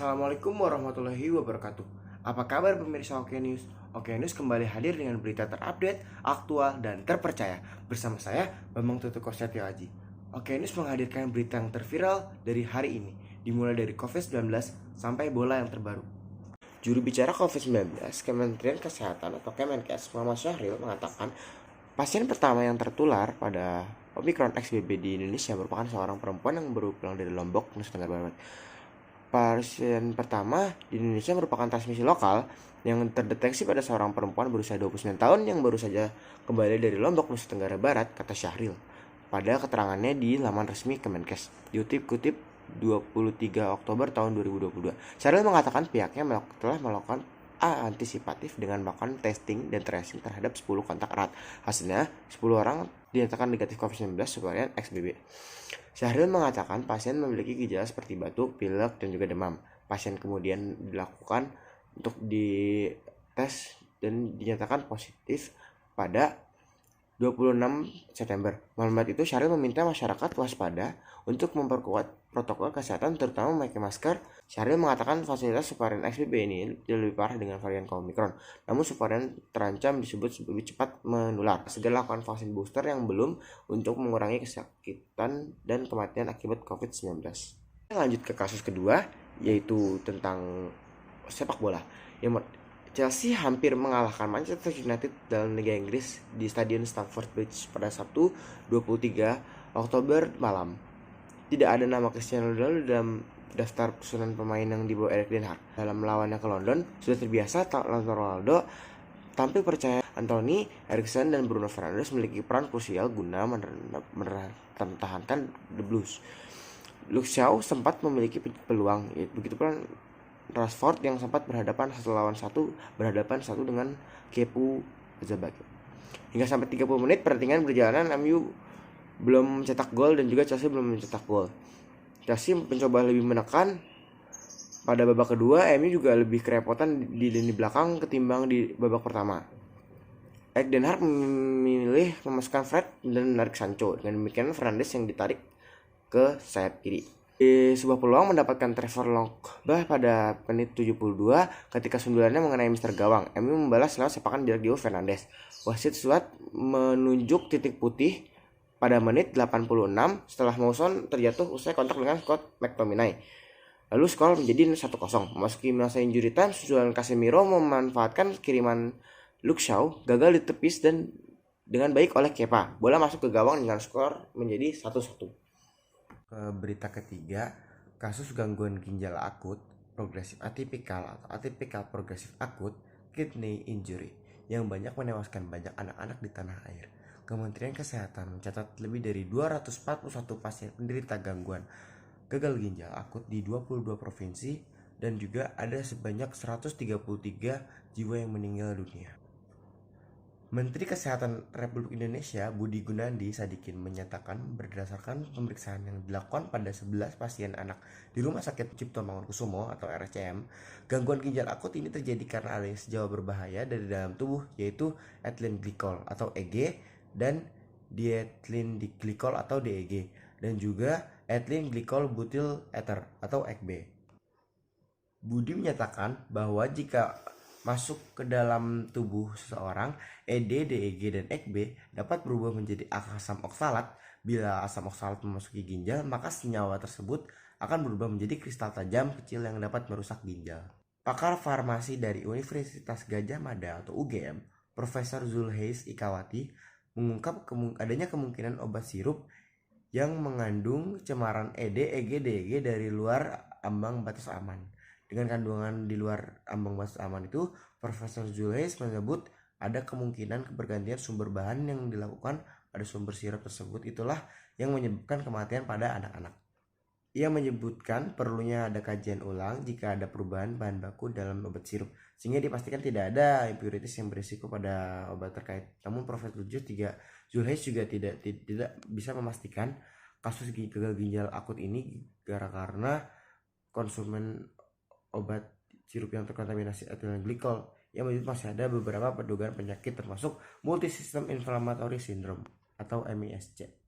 Assalamualaikum warahmatullahi wabarakatuh. Apa kabar pemirsa Oke News? Oke News kembali hadir dengan berita terupdate, aktual, dan terpercaya. Bersama saya, Bambang Tutuko Setio Aji. Oke News menghadirkan berita yang terviral dari hari ini, dimulai dari COVID-19 sampai bola yang terbaru. Juru bicara COVID-19 Kementerian Kesehatan atau Kemenkes, Muhammad Syahril mengatakan pasien pertama yang tertular pada Omicron XBB di Indonesia merupakan seorang perempuan yang baru pulang dari Lombok, Nusa Tenggara Barat. Pasien pertama di Indonesia merupakan transmisi lokal yang terdeteksi pada seorang perempuan berusia 29 tahun yang baru saja kembali dari Lombok, Nusa Tenggara Barat, kata Syahril pada keterangannya di laman resmi Kemenkes. Diutip-kutip 23 Oktober tahun 2022. Syahril mengatakan pihaknya telah melakukan antisipatif dengan melakukan testing dan tracing terhadap 10 kontak erat. Hasilnya, 10 orang dinyatakan negatif COVID-19 subvarian XBB. Syahril mengatakan pasien memiliki gejala seperti batuk, pilek, dan juga demam. Pasien kemudian dilakukan untuk dites dan dinyatakan positif pada 26 September. Malam itu Syahril meminta masyarakat waspada untuk memperkuat protokol kesehatan terutama memakai masker. Syahril mengatakan fasilitas subvarian XBB ini lebih parah dengan varian Omicron. Namun subvarian terancam disebut lebih cepat menular. Segera lakukan vaksin booster yang belum untuk mengurangi kesakitan dan kematian akibat COVID-19. Lanjut ke kasus kedua, yaitu tentang sepak bola. Chelsea hampir mengalahkan Manchester United dalam Liga Inggris di Stadion Stamford Bridge pada Sabtu 23 Oktober malam. Tidak ada nama Cristiano Ronaldo dalam daftar susunan pemain yang dibawa Erik ten Hag. Dalam melawannya ke London, sudah terbiasa Ronaldo tampil percaya. Anthony, Eriksen, dan Bruno Fernandes memiliki peran krusial guna mempertahankan The Blues. Luke Shaw sempat memiliki peluang, begitu pula Rashford yang sempat berhadapan satu dengan Kepa Arrizabalaga. Hingga sampai 30 menit pertandingan berjalan, MU belum mencetak gol dan juga Chelsea belum mencetak gol. Chelsea mencoba lebih menekan pada babak kedua, MU juga lebih kerepotan di lini belakang ketimbang di babak pertama. Erik ten Hag memilih memasukkan Fred dan menarik Sancho. Dengan demikian Fernandes yang ditarik ke sayap kiri. Di sebuah peluang mendapatkan Trevor Longba pada menit 72 ketika sundulannya mengenai Mr. Gawang. MU membalas lewat sepakan Diego Fernandes. Wasit Suat menunjuk titik putih pada menit 86 setelah Mawson terjatuh usai kontak dengan Scott McTominay. Lalu skor menjadi 1-0. Memasuki masa injury time, sundulan Casemiro memanfaatkan kiriman Luke Shaw gagal ditepis dan dengan baik oleh Kepa. Bola masuk ke gawang dengan skor menjadi 1-1. Ke berita ketiga, kasus gangguan ginjal akut progresif atipikal atau atipikal progresif akut kidney injury yang banyak menewaskan banyak anak-anak di tanah air. Kementerian Kesehatan mencatat lebih dari 241 pasien penderita gangguan gagal ginjal akut di 22 provinsi dan juga ada sebanyak 133 jiwa yang meninggal dunia. Menteri Kesehatan Republik Indonesia Budi Gunadi Sadikin menyatakan berdasarkan pemeriksaan yang dilakukan pada 11 pasien anak di Rumah Sakit Cipto Mangunkusumo atau RSCM, gangguan ginjal akut ini terjadi karena adanya senyawa berbahaya dari dalam tubuh yaitu ethylene glycol atau EG dan diethylene glycol atau DEG dan juga ethylene glycol butyl ether atau EGB. Budi menyatakan bahwa jika masuk ke dalam tubuh seseorang, ED, DEG, dan EGB dapat berubah menjadi asam oksalat. Bila asam oksalat memasuki ginjal, maka senyawa tersebut akan berubah menjadi kristal tajam kecil yang dapat merusak ginjal. Pakar farmasi dari Universitas Gadjah Mada atau UGM, Profesor Zulkifli Ikawati, mengungkap adanya kemungkinan obat sirup yang mengandung cemaran ED, EG, DEG dari luar ambang batas aman. Dengan kandungan di luar ambang batas aman itu, Profesor Zulkifli menyebut ada kemungkinan kebergantian sumber bahan yang dilakukan pada sumber sirup tersebut itulah yang menyebabkan kematian pada anak-anak. Ia menyebutkan perlunya ada kajian ulang jika ada perubahan bahan baku dalam obat sirup, sehingga dipastikan tidak ada impurities yang berisiko pada obat terkait. Namun Profesor Zulkifli juga tidak bisa memastikan kasus gagal ginjal akut ini karena konsumen obat sirup yang terkontaminasi ethylene glycol yang masih ada beberapa dugaan penyakit termasuk multisystem inflammatory syndrome atau MISC.